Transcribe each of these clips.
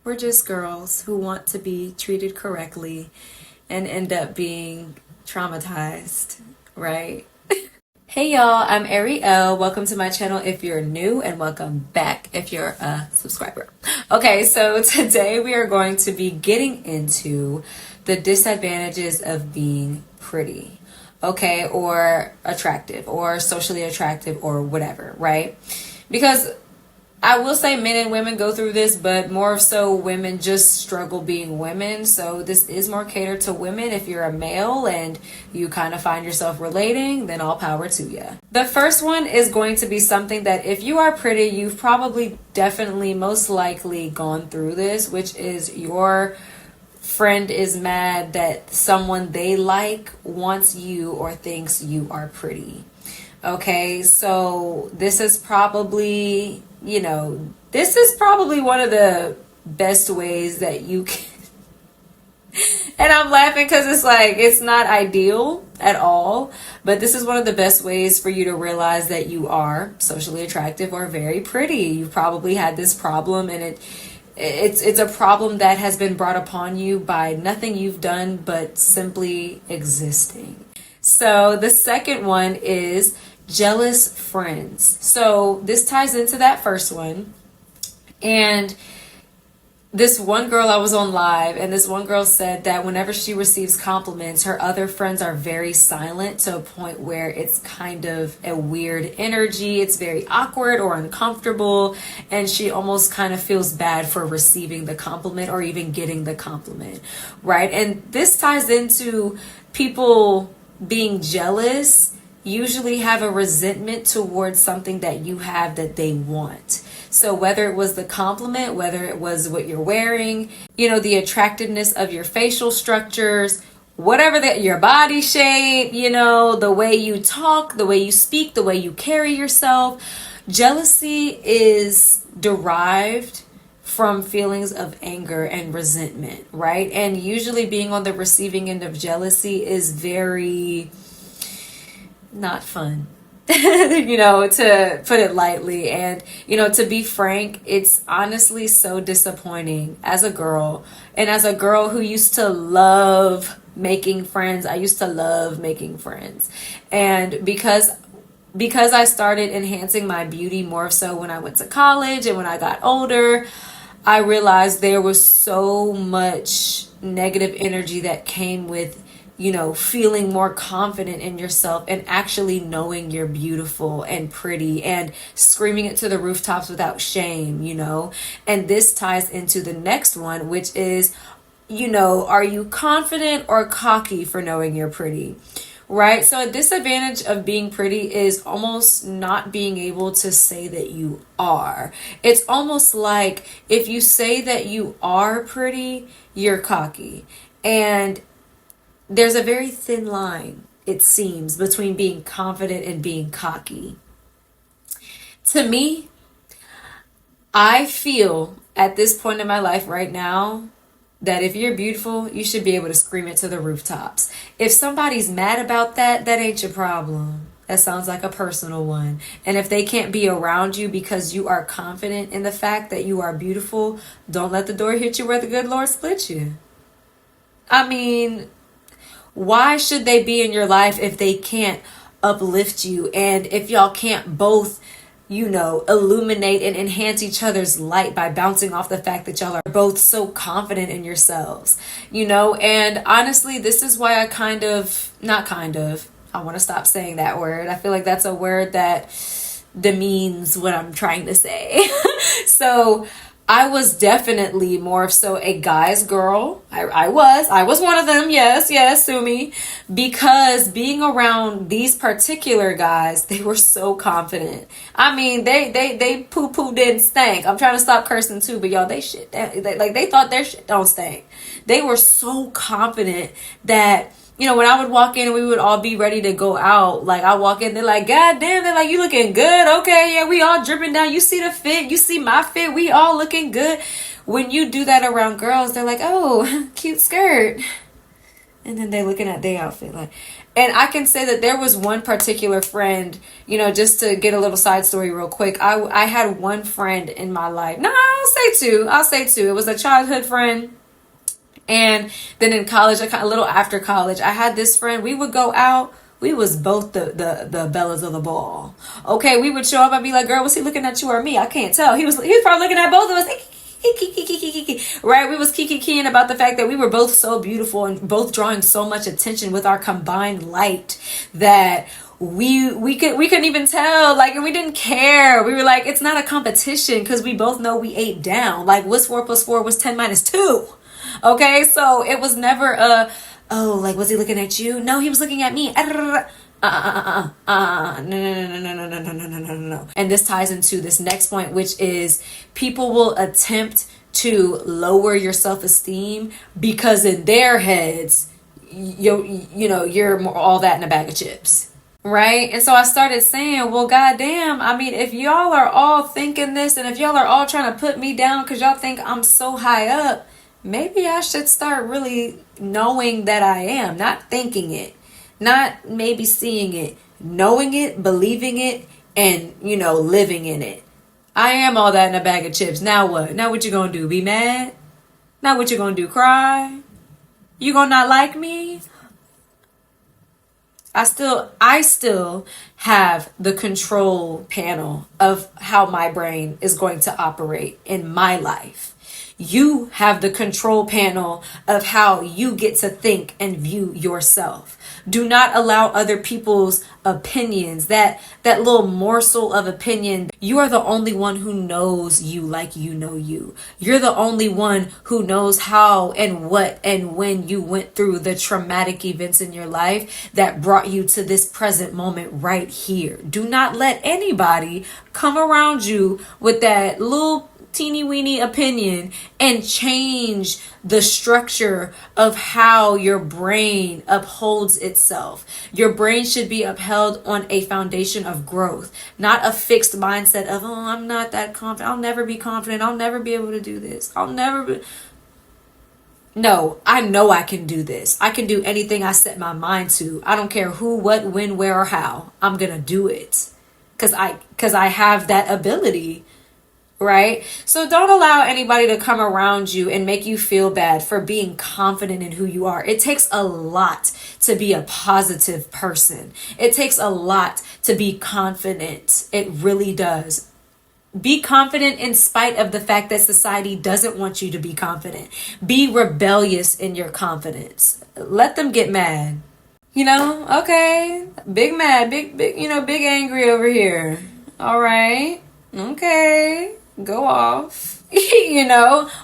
We're just girls who want to be treated correctly and end up being traumatized, right? Hey y'all, I'm Ariel. Welcome to my channel if you're new, and welcome back if you're a subscriber. Okay, so today we are going to be getting into the disadvantages of being pretty, okay, or attractive, or socially attractive, or whatever, right? Because I will say men and women go through this, but more so women just struggle being women. So this is more catered to women. If you're a male and you kind of find yourself relating, then all power to you. The first one is going to be something that if you are pretty, you've probably definitely most likely gone through this, which is your friend is mad that someone they like wants you or thinks you are pretty. Okay, so this is probably, this is probably one of the best ways that you can. And I'm laughing because it's like, it's not ideal at all, but this is one of the best ways for you to realize that you are socially attractive or very pretty. You've probably had this problem, and it's a problem that has been brought upon you by nothing you've done but simply existing. So the second one is jealous friends. So this ties into that first one. And this one girl, I was on live, and this one girl said that whenever she receives compliments, her other friends are very silent to a point where it's kind of a weird energy. It's very awkward or uncomfortable, and she almost kind of feels bad for receiving the compliment or even getting the compliment, right? And this ties into people being jealous, usually have a resentment towards something that you have that they want. So whether it was the compliment, whether it was what you're wearing, the attractiveness of your facial structures, whatever that, your body shape, the way you talk, the way you speak, the way you carry yourself. Jealousy is derived from feelings of anger and resentment, right? And usually being on the receiving end of jealousy is very not fun. To put it lightly. And, to be frank, it's honestly so disappointing as a girl. And as a girl who used to love making friends, I used to love making friends. And because I started enhancing my beauty more so when I went to college and when I got older, I realized there was so much negative energy that came with feeling more confident in yourself and actually knowing you're beautiful and pretty and screaming it to the rooftops without shame, And this ties into the next one, which is, are you confident or cocky for knowing you're pretty? Right? So a disadvantage of being pretty is almost not being able to say that you are. It's almost like if you say that you are pretty, you're cocky. And there's a very thin line, it seems, between being confident and being cocky. To me, I feel at this point in my life right now that if you're beautiful, you should be able to scream it to the rooftops. If somebody's mad about that, that ain't your problem. That sounds like a personal one. And if they can't be around you because you are confident in the fact that you are beautiful, don't let the door hit you where the good Lord split you. I mean, why should they be in your life if they can't uplift you, and if y'all can't both, illuminate and enhance each other's light by bouncing off the fact that y'all are both so confident in yourselves, And honestly, this is why I want to stop saying that word. I feel like that's a word that demeans what I'm trying to say. So I was definitely more of so a guy's girl. I was one of them. Yes, sue me. Because being around these particular guys, they were so confident. I mean, they poo didn't stink. I'm trying to stop cursing too, but y'all, they thought their shit don't stink. They were so confident that, when I would walk in and we would all be ready to go out, like I walk in, they're like, God damn, they're like, you looking good. Okay, yeah, we all dripping down. You see the fit, you see my fit, we all looking good. When you do that around girls, they're like, oh, cute skirt. And then they looking at their outfit like, and I can say that there was one particular friend, just to get a little side story real quick. I had one friend in my life. No, I'll say two. It was a childhood friend. And then in college, a little after college, I had this friend. We would go out. We was both the bellas of the ball. Okay, we would show up. I'd be like, girl, was he looking at you or me? I can't tell. He was probably looking at both of us. Right? We was kiki-keying about the fact that we were both so beautiful and both drawing so much attention with our combined light that we couldn't even tell, like, and we didn't care. We were like, it's not a competition because we both know we ate down. Like, what's 4 + 4? What's 10 - 2? Okay, so it was never like, was he looking at you? No, he was looking at me. No. And this ties into this next point, which is people will attempt to lower your self-esteem because in their heads, you're more all that in a bag of chips. Right? And so I started saying, well, goddamn, I mean, if y'all are all thinking this and if y'all are all trying to put me down because y'all think I'm so high up, maybe I should start really knowing that I am, not thinking it, not maybe seeing it, knowing it, believing it, and, living in it. I am all that in a bag of chips. Now what? Now what you gonna do? Be mad? Now what you gonna do? Cry? You gonna not like me? I still have the control panel of how my brain is going to operate in my life. You have the control panel of how you get to think and view yourself. Do not allow other people's opinions, that little morsel of opinion. You are the only one who knows you like you know you. You're the only one who knows how and what and when you went through the traumatic events in your life that brought you to this present moment right here. Do not let anybody come around you with that little teeny weeny opinion and change the structure of how your brain upholds itself. Your brain should be upheld on a foundation of growth, not a fixed mindset of, oh, I'm not that confident. I'll never be confident. I'll never be able to do this. No, I know I can do this. I can do anything I set my mind to. I don't care who, what, when, where, or how. I'm going to do it because I have that ability. Right? So don't allow anybody to come around you and make you feel bad for being confident in who you are. It takes a lot to be a positive person. It takes a lot to be confident. It really does. Be confident in spite of the fact that society doesn't want you to be confident. Be rebellious in your confidence. Let them get mad. Okay. Big mad, big, big angry over here. All right. Okay. Go off,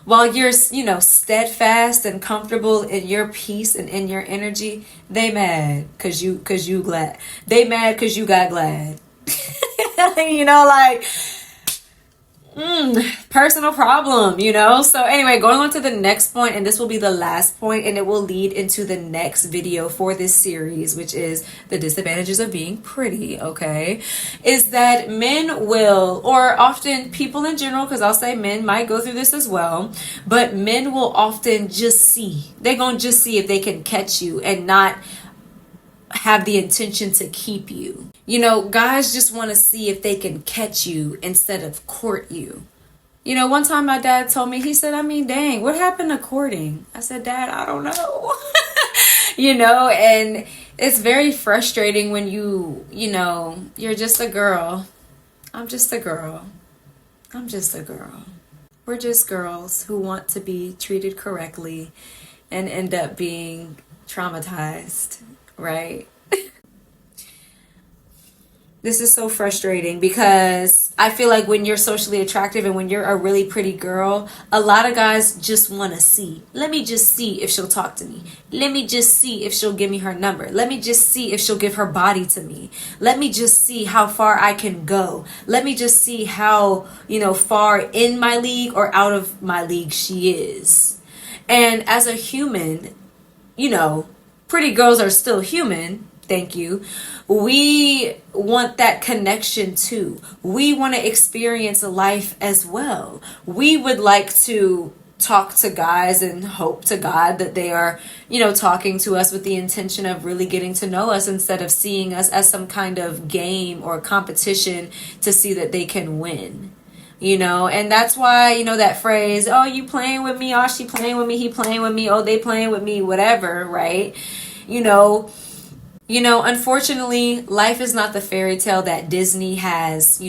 while you're, steadfast and comfortable in your peace and in your energy. They mad because you glad. They mad because you got glad. Personal problem, So anyway, going on to the next point, and this will be the last point, and it will lead into the next video for this series, which is the disadvantages of being pretty, okay? Is that men will, or often people in general, because I'll say men might go through this as well, but men will often just see. They're going to just see if they can catch you and not have the intention to keep you. Guys just want to see if they can catch you instead of court you. One time my dad told me, he said, dang, what happened to courting? I said, Dad, I don't know. And it's very frustrating when you're just a girl. I'm just a girl. We're just girls who want to be treated correctly and end up being traumatized, right? This is so frustrating because I feel like when you're socially attractive and when you're a really pretty girl, a lot of guys just want to see. Let me just see if she'll talk to me. Let me just see if she'll give me her number. Let me just see if she'll give her body to me. Let me just see how far I can go. Let me just see how, far in my league or out of my league she is. And as a human, pretty girls are still human. Thank you. We want that connection too. We want to experience life as well. We would like to talk to guys and hope to God that they are, talking to us with the intention of really getting to know us instead of seeing us as some kind of game or competition to see that they can win. And that's why, that phrase, oh, you playing with me, oh, she playing with me, he playing with me, oh, they playing with me, whatever, right? Unfortunately, life is not the fairy tale that Disney has,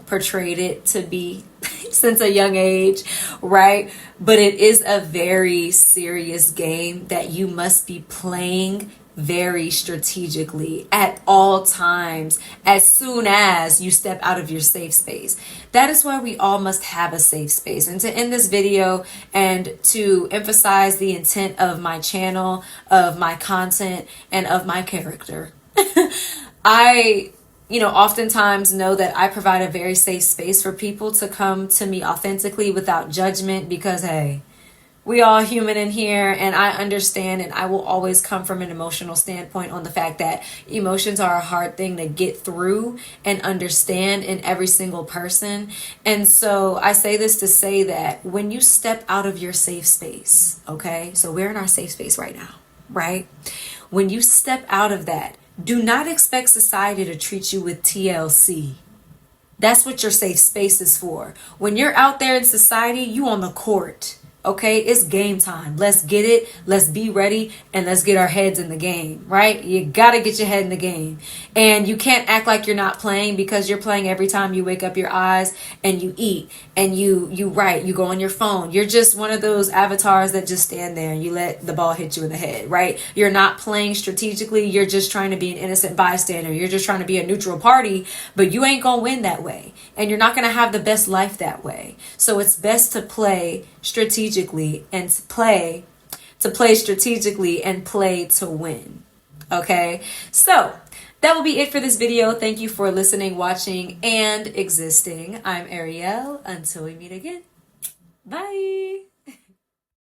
portrayed it to be since a young age, right? But it is a very serious game that you must be playing very strategically at all times as soon as you step out of your safe space. That is why we all must have a safe space. And to end this video and to emphasize the intent of my channel, of my content, and of my character, I oftentimes know that I provide a very safe space for people to come to me authentically without judgment because, hey, we all human in here, and I understand, and I will always come from an emotional standpoint on the fact that emotions are a hard thing to get through and understand in every single person. And so I say this to say that when you step out of your safe space, okay, so we're in our safe space right now, right? When you step out of that, do not expect society to treat you with TLC. That's what your safe space is for. When you're out there in society, you on the court. Okay, it's game time. Let's get it. Let's be ready and let's get our heads in the game, right? You got to get your head in the game. And you can't act like you're not playing because you're playing every time you wake up your eyes and you eat and you write, you go on your phone. You're just one of those avatars that just stand there and you let the ball hit you in the head, right? You're not playing strategically. You're just trying to be an innocent bystander. You're just trying to be a neutral party, but you ain't going to win that way. And you're not going to have the best life that way. So it's best to play strategically and to play strategically and play to win. Okay, so that will be it for this video. Thank you for listening, watching, and existing. I'm Ariel. Until we meet again, bye.